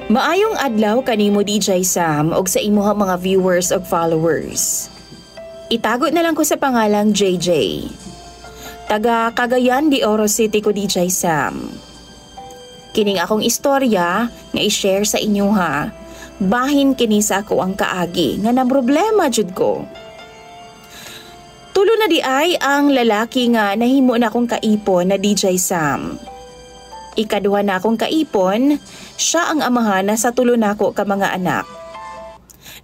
Maayong adlaw kanimo DJ Sam og sa imuha mga viewers ug followers. Itago na lang ko sa pangalang JJ. Taga Cagayan de Oro City ko DJ Sam. Kining akong istorya nga i-share sa inyo ha. Bahin kini sa ako ang kaagi nga na problema jud ko. Tulo na di ay ang lalaki nga nahimo na akong kaipon na DJ Sam. Ikaduha na akong kaipon, siya ang amahan na sa tulo nako ka mga anak.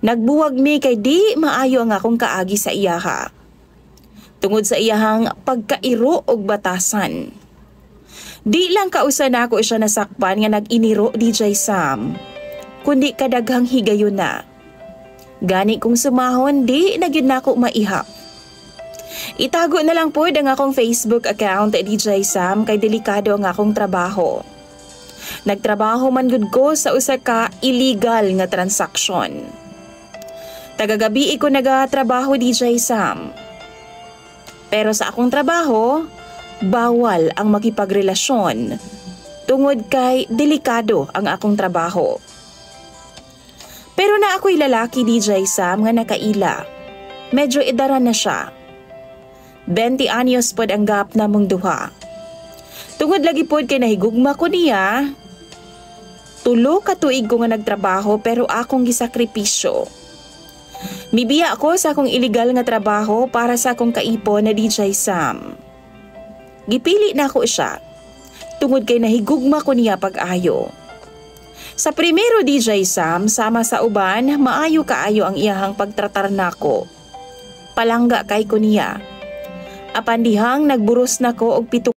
Nagbuwag mi kay di maayo ang akong kaagi sa iyaha. Tungod sa iyahang pagkairo og batasan. Di lang kausan nako siya nasakpan nga nag-iniro DJ Sam, kundi kadaghang higayon na. Gani kong sumahon di na gyud nako maihap. Itago na lang po ang akong Facebook account DJ Sam kay delikado ang akong trabaho. Nagtrabaho man gud ko sa usa ka illegal nga transaksyon. Tagagabi ko nagatrabaho DJ Sam. Pero sa akong trabaho, bawal ang makipagrelasyon tungod kay delikado ang akong trabaho. Pero na ako'y lalaki DJ Sam nga nakaila. Medyo edaran na siya. 20 anyos pod ang gap namong duha. Tungod lagi pod kay nahigugma ko niya. Tulo ka tuig ko nga nagtrabaho pero akong gisakripisyo. Mibiya ako sa akong illegal nga trabaho para sa akong kaipon na DJ Sam. Gipili na ako siya. Tungod kay nahigugma ko niya pag-ayo. Sa primero DJ Sam, sama sa uban, maayo kaayo ang iyahang pagtratar nako. Palangga kay ko niya. Apan dihang nagburos nako og 7